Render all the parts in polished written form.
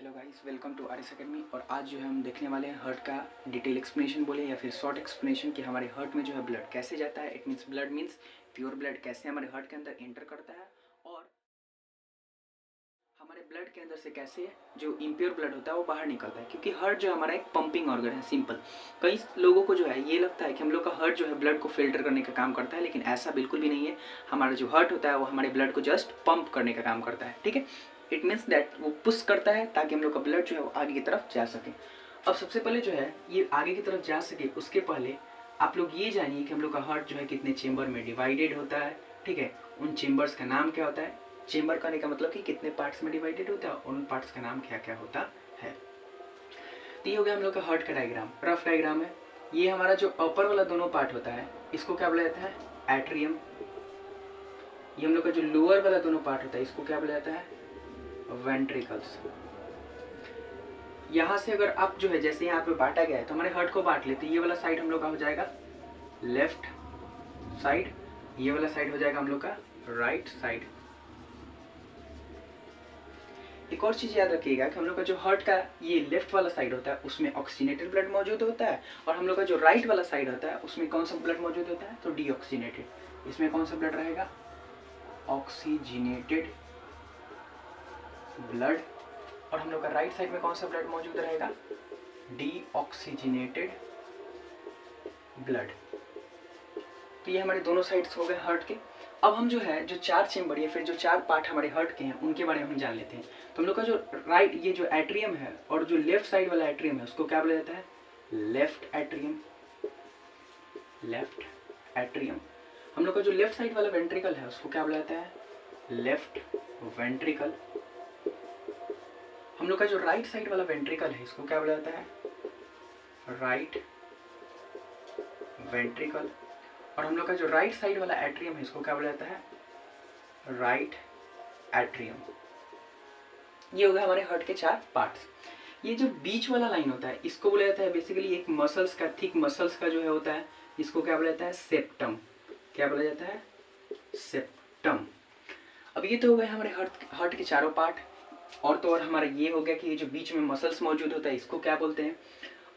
Hello guys, welcome to RS Academy. और आज जो है हम देखने वाले हैं हार्ट का डिटेल एक्सप्लेनेशन बोले या फिर शॉर्ट एक्सप्लेनेशन कि हमारे हार्ट में जो है ब्लड कैसे जाता है। It means blood means pure blood कैसे हमारे हार्ट के अंदर एंटर करता है और हमारे ब्लड के अंदर से कैसे जो इम्प्योर ब्लड होता है वो बाहर निकलता है। क्योंकि हार्ट जो हमारा एक पंपिंग ऑर्गन है। सिंपल, कई लोगों को जो है ये लगता है कि हम लोग का हार्ट जो है ब्लड को फिल्टर करने का काम करता है, लेकिन ऐसा बिल्कुल भी नहीं है। हमारा जो हार्ट होता है वो हमारे ब्लड को जस्ट पंप करने का काम करता है। ठीक है, इट मीन्स दैट वो पुश करता है ताकि हम लोग का ब्लड जो है वो आगे की तरफ जा सके। अब सबसे पहले जो है ये आगे की तरफ जा सके उसके पहले आप लोग ये जानिए कि हम लोग का हार्ट जो है कितने चेंबर में डिवाइडेड होता है। ठीक है, उन चेंबर्स का नाम क्या होता है। चेंबर करने का मतलब कि कितने पार्ट्स में डिवाइडेड होता है, उन पार्ट्स का नाम क्या क्या होता है। तो ये हो गया हम लोग का हार्ट का डायग्राम, रफ डायग्राम है। ये हमारा जो अपर वाला दोनों पार्ट होता है इसको क्या बोला जाता है, एट्रियम। ये हम लोग का जो लोअर वाला दोनों पार्ट होता है इसको क्या बोला जाता है, वेंट्रिकल्स। यहाँ से अगर आप जो है जैसे यहाँ पे बांटा गया है तो हमारे हार्ट को बांट लेते, ये वाला साइड हम लोग का हो जाएगा लेफ्ट साइड, ये वाला साइड हो जाएगा हम लोग का राइट साइड। एक और चीज़ याद रखिएगा कि हम लोग का जो हार्ट का ये लेफ्ट वाला साइड होता है उसमें ऑक्सीजनेटेड ब्लड मौजूद होता है, और हम लोग का जो राइट वाला साइड होता है उसमें कौन सा ब्लड मौजूद होता है, तो डीऑक्सीजनेटेड। इसमें कौन सा ब्लड रहेगा, ऑक्सीजनेटेड ब्लड। और हम लोग का राइट साइड में कौन सा ब्लड मौजूद रहेगा, डीऑक्सीजनेटेड ब्लड। तो ये हमारे दोनों साइड्स हो गए हार्ट के। अब हम जो है जो चार चेंबर या फिर जो चार पार्ट हमारे हार्ट के हैं उनके बारे में हम जान लेते हैं। तो हम लोग का जो राइट ये जो एट्रियम है और जो लेफ्ट साइड वाला एट्रियम है उसको क्या बोला जाता है, लेफ्ट एट्रियम। Left atrium. हम लोग का जो लेफ्ट साइड वाला वेंट्रिकल है उसको क्या बोला जाता है, लेफ्ट वेंट्रिकल। हम लोग का जो राइट साइड वाला वेंट्रिकल है इसको क्या बोला जाता है, राइट वेंट्रिकल। और हम लोग का जो राइट साइड वाला एट्रियम है इसको क्या बोला जाता है, राइट एट्रियम। ये हो गया हमारे हार्ट के चार पार्ट्स। ये जो बीच वाला लाइन होता है इसको बोला जाता है बेसिकली एक मसल्स का, थिक मसल्स का जो है होता है, इसको क्या बोला जाता है, सेप्टम। क्या बोला जाता है, सेप्टम। अब ये तो हो गए हमारे हार्ट के चारों पार्ट। और तो और हमारा ये हो गया कि ये जो बीच में मसल्स मौजूद होता है इसको क्या बोलते हैं।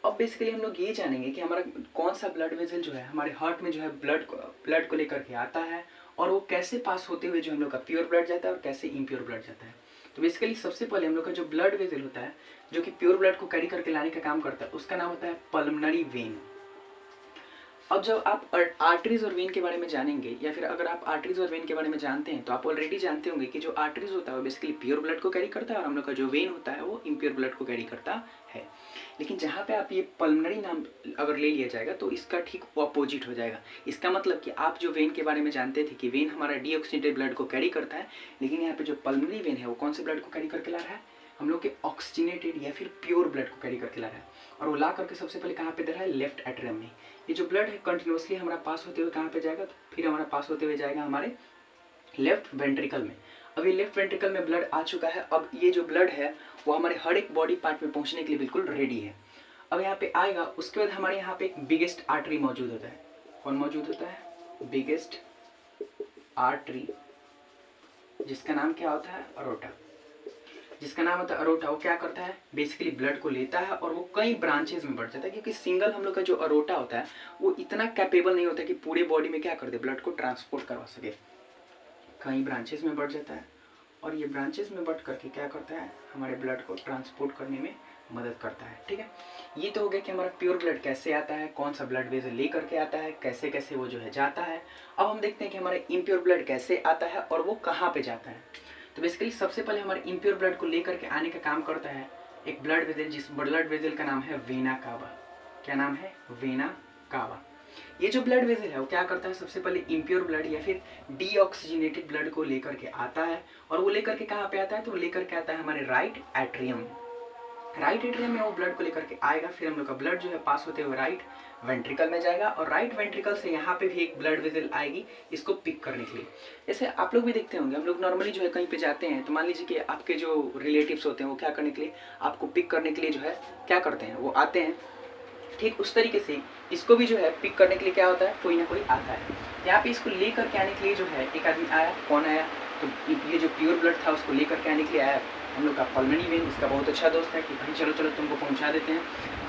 अब बेसिकली हम लोग ये जानेंगे कि हमारा कौन सा ब्लड वेसल जो है हमारे हार्ट में जो है ब्लड को लेकर के आता है, और वो कैसे पास होते हुए जो हम लोग का प्योर ब्लड जाता है और कैसे इम्प्योर ब्लड जाता है। तो बेसिकली सबसे पहले हम लोग का जो ब्लड वेसल होता है जो कि प्योर ब्लड को कैरी करके लाने का काम करता है उसका नाम होता है पल्मोनरी वेन। अब जब आप आर्टरीज और वेन के बारे में जानेंगे, या फिर अगर आप आर्टरीज और वेन के बारे में जानते हैं तो आप ऑलरेडी जानते होंगे कि जो आर्टरीज होता है वो बेसिकली प्योर ब्लड को कैरी करता है, और हम लोग का जो वेन होता है वो इम्प्योर ब्लड को कैरी करता है। लेकिन जहाँ पे आप ये पल्मोनरी नाम अगर ले लिया जाएगा तो इसका ठीक अपोजिट हो जाएगा। इसका मतलब कि आप जो वेन के बारे में जानते थे कि वेन हमारा डीऑक्सीजनेटेड ब्लड को कैरी करता है, लेकिन यहाँ पे जो पल्मोनरी वेन है वो कौन से ब्लड को कैरी करके ला रहा है, हम लोग के ऑक्सीजनेटेड या फिर प्योर ब्लड को कैरी करके ला रहा है। और वो ला करके सबसे पहले कहाँ पे दे रहा है, लेफ्ट एट्रियम में। ये जो ब्लड है कंटिन्यूसली हमारा पास होते हुए कहाँ पे जाएगा, तो फिर हमारा पास होते हुए जाएगा हमारे लेफ्ट वेंट्रिकल में। अब ये लेफ्ट वेंट्रिकल में ब्लड आ चुका है। अब ये जो ब्लड है वो हमारे हर एक बॉडी पार्ट में पहुंचने के लिए बिल्कुल रेडी है। अब यहाँ पे आएगा, उसके बाद हमारे यहाँ पे एक बिगेस्ट आर्टरी मौजूद होता है। कौन मौजूद होता है, बिगेस्ट आर्टरी, जिसका नाम क्या होता है, अरोटा। जिसका नाम होता है अरोटा। वो क्या करता है, बेसिकली ब्लड को लेता है और वो कई ब्रांचेस में बढ़ जाता है, क्योंकि सिंगल हम लोग का जो अरोटा होता है वो इतना कैपेबल नहीं होता कि पूरे बॉडी में क्या कर दे, ब्लड को ट्रांसपोर्ट करवा सके। कई ब्रांचेस में बढ़ जाता है, और ये ब्रांचेस में बढ़ करके क्या करता है, हमारे ब्लड को ट्रांसपोर्ट करने में मदद करता है। ठीक है, ये तो हो गया कि हमारा प्योर ब्लड कैसे आता है, कौन सा ब्लड वेसल ले करके आता है, कैसे कैसे वो जो है जाता है। अब हम देखते हैं कि हमारा इम्प्योर ब्लड कैसे आता है और वो कहाँ पे जाता है। तो बेसिकली सबसे पहले हमारे इम्प्योर ब्लड को लेकर के आने का काम करता है एक ब्लड वेसल, जिस ब्लड वेसल का नाम है वेना कावा। क्या नाम है, वेना कावा। ये जो ब्लड वेसल है वो क्या करता है, सबसे पहले इम्प्योर ब्लड या फिर डीऑक्सीजनेटेड ब्लड को लेकर के आता है, और वो लेकर के कहाँ पे आता है, तो वो लेकर के आता है हमारे राइट एट्रियम में। राइट एट्रियम में वो ब्लड को लेकर के आएगा, फिर हम लोग का ब्लड जो है पास होते हुए राइट वेंट्रिकल में जाएगा, और राइट वेंट्रिकल से यहाँ पे भी एक ब्लड वेसल आएगी इसको पिक करने के लिए। जैसे आप लोग भी देखते होंगे, हम लोग नॉर्मली जो है कहीं पे जाते हैं तो मान लीजिए कि आपके जो रिलेटिव्स होते हैं वो क्या करने के लिए, आपको पिक करने के लिए जो है क्या करते हैं, वो आते हैं। ठीक उस तरीके से इसको भी जो है पिक करने के लिए क्या होता है, कोई ना कोई आता है। यहाँ पे इसको लेकर के आने के लिए जो है एक आदमी आया। कौन आया, तो ये जो प्योर ब्लड था उसको लेकर के आने के लिए आया हम लोग का पल्मोनरी वेन उसका बहुत अच्छा दोस्त है कि भाई चलो चलो तुमको पहुंचा देते हैं।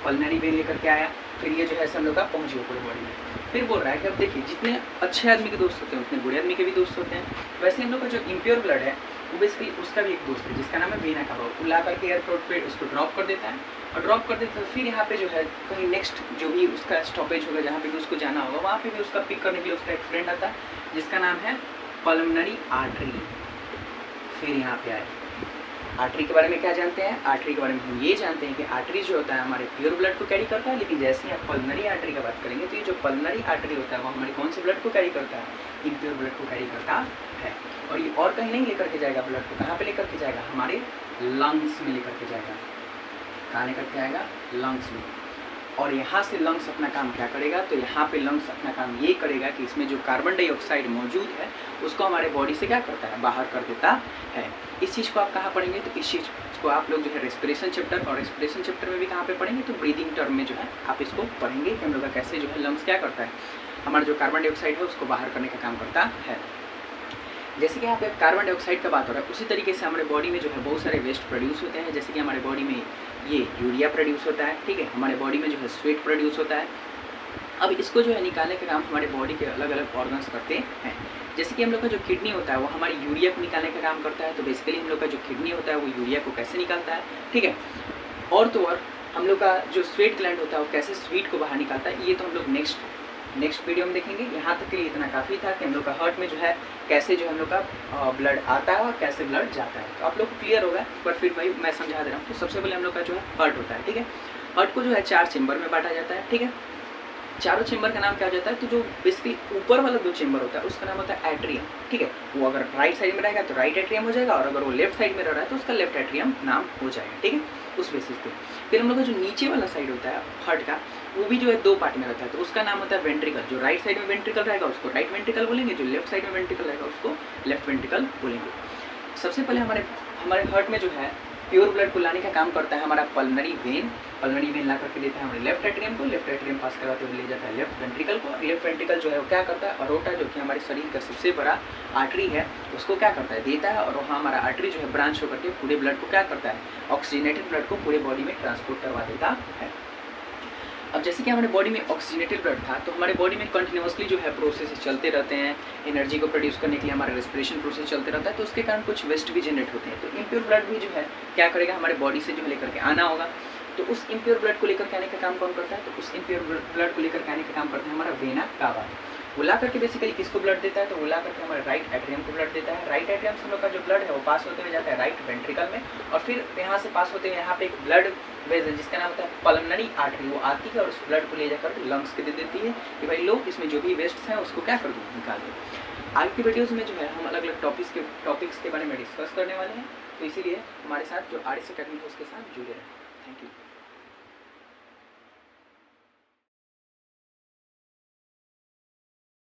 पल्मोनरी वेन लेकर के आया, फिर ये जो है हम लोग का पहुंच गया पूरे बॉडी में। फिर बोल रहा है कि अब देखिए जितने अच्छे आदमी के दोस्त होते हैं उतने बुरे आदमी के भी दोस्त होते हैं। वैसे हम लोग का जो इम्प्योर ब्लड है वो बेसिकली उसका भी एक दोस्त है जिसका नाम है वेना कावा। वो ला करके एयरपोर्ट पे उसको ड्रॉप कर देता है, और ड्रॉप कर देता है फिर यहाँ पे जो है कहीं नेक्स्ट जो भी उसका स्टॉपेज होगा जहाँ पे भी उसको जाना होगा वहाँ पे भी उसका पिक करने के लिए उसका एक फ्रेंड आता है जिसका नाम है पल्मोनरी आर्टरी। फिर यहाँ पे आए आर्टरी के बारे में क्या जानते हैं? आर्टरी के बारे में हम ये जानते हैं कि आर्टरी जो होता है हमारे प्योर ब्लड को कैरी करता है, लेकिन जैसे ही आप पल्मोनरी आर्टरी की बात करेंगे तो ये जो पल्मोनरी आर्टरी होता है वो हमारे कौन से ब्लड को कैरी करता है? इम्प्योर ब्लड को कैरी करता है। और ये और कहीं नहीं लेकर के जाएगा ब्लड को, कहाँ पे लेकर के जाएगा? हमारे लंग्स में लेकर के जाएगा। कहाँ लेकर के आएगा? लंग्स में। और यहाँ से लंग्स अपना काम क्या करेगा? तो यहाँ पे लंग्स अपना काम ये करेगा कि इसमें जो कार्बन डाइऑक्साइड मौजूद है उसको हमारे बॉडी से क्या करता है? बाहर कर देता है। इस चीज़ को आप कहाँ पढ़ेंगे? तो इस चीज़ को आप लोग जो है रेस्पिरेशन चैप्टर, और रेस्पिरेशन चैप्टर में भी कहाँ पे पढ़ेंगे? तो ब्रीदिंग टर्म में जो है आप इसको पढ़ेंगे कि हम लोग का कैसे जो है लंग्स क्या करता है, हमारा जो कार्बन डाइऑक्साइड है उसको बाहर करने का काम करता है। जैसे कि यहाँ पे कार्बन डाइऑक्साइड का बात हो रहा है, उसी तरीके से हमारे बॉडी में जो है बहुत सारे वेस्ट प्रोड्यूस होते हैं। जैसे कि हमारे बॉडी में ये यूरिया प्रोड्यूस होता है, ठीक है, हमारे बॉडी में जो है स्वेट प्रोड्यूस होता है। अब इसको जो है निकालने का काम हमारे बॉडी के अलग अलग ऑर्गन्स करते हैं। जैसे कि हम लोग का जो किडनी होता है वो हमारी यूरिया को निकालने का काम करता है, तो बेसिकली हम लोग का जो किडनी होता है वो यूरिया को कैसे निकालता है, ठीक है। और तो और हम लोग का जो स्वेट ग्लैंड होता है वो कैसे स्वीट को बाहर निकालता है, ये तो हम लोग नेक्स्ट वीडियो में देखेंगे। यहाँ तक के लिए इतना काफ़ी था कि हम लोग का हार्ट में जो है कैसे जो हम लोग का ब्लड आता है और कैसे ब्लड जाता है। तो आप लोग को क्लियर होगा, पर फिर भाई मैं समझा दे रहा हूँ। तो सबसे पहले हम लोग का जो है हार्ट होता है, ठीक है। हार्ट को जो है 4 चेंबर में बांटा जाता है, ठीक है। चारों चेंबर का नाम क्या हो जाता है? तो जो बेसिकली ऊपर वाला जो चेंबर होता है उसका नाम होता है एट्रियम, ठीक है। वो अगर राइट साइड में रहेगा तो राइट एट्रियम हो जाएगा, और अगर वो लेफ्ट साइड में रह रहा है तो उसका लेफ्ट एट्रियम नाम हो जाएगा, ठीक है, उस बेसिस पे। फिर हम लोग का जो नीचे वाला साइड होता है हार्ट का, वो भी जो है 2 पार्ट में रहता है, तो उसका नाम होता है वेंट्रिकल। जो राइट साइड में वेंट्रिकल रहेगा उसको राइट वेंट्रिकल बोलेंगे, जो लेफ्ट साइड में वेंट्रिकल रहेगा उसको लेफ्ट वेंट्रिकल बोलेंगे। सबसे पहले हमारे हार्ट में जो है प्योर ब्लड को लाने का काम करता है हमारा पल्मोनरी वेन। पल्मोनरी वेन ला करके देता है हमारे लेफ्ट एट्रियम को, लेफ्ट एट्रियम पास कराते हुए ले जाता है लेफ्ट वेंट्रिकल को। लेफ्ट वेंट्रिकल जो है वो क्या करता है? अरोटा, जो कि हमारे शरीर का सबसे बड़ा आर्टरी है, उसको क्या करता है? देता है। और वहाँ हमारा आर्टरी जो है ब्रांच होकर के पूरे ब्लड को क्या करता है? ऑक्सीजनेटेड ब्लड को पूरे बॉडी में ट्रांसपोर्ट करवा देता है। अब जैसे कि हमारे बॉडी में ऑक्सीजनेटेड ब्लड था, तो हमारे बॉडी में कंटिन्यूसली जो है प्रोसेस चलते रहते हैं। एनर्जी को प्रोड्यूस करने के लिए हमारा रेस्पिरेशन प्रोसेस चलते रहता है, तो उसके कारण कुछ वेस्ट भी जनरेट होते हैं। तो इम्प्योर ब्लड भी जो है क्या करेगा? हमारे बॉडी से जो है लेकर के आना होगा। तो उस इम्प्योर ब्लड को लेकर के आने का काम कौन करता है? तो उस इम्प्योर ब्लड को लेकर के आने का काम करता है हमारा वेना कावा। वो ला करके बेसिकली किसको ब्लड देता है? तो वो ला करके हमारे राइट एट्रियम को ब्लड देता है। राइट एट्रियम से हम लोग का जो ब्लड है वो पास होते हुए जाता है राइट वेंट्रिकल में, और फिर यहाँ से पास होते हुए यहाँ पे एक ब्लड वेसल जिसका नाम होता है पल्मोनरी आर्टरी, वो आती है और उस ब्लड को ले जाकर लंग्स के दे देती है कि भाई लोग इसमें जो भी वेस्ट हैं उसको क्या कर दो? निकाल दो। आगे की वीडियोज़ में जो है हम अलग अलग टॉपिक्स के बारे में डिस्कस करने वाले हैं, तो इसीलिए हमारे साथ जो RSC टेक्निक है उसके साथ जुड़े रहें।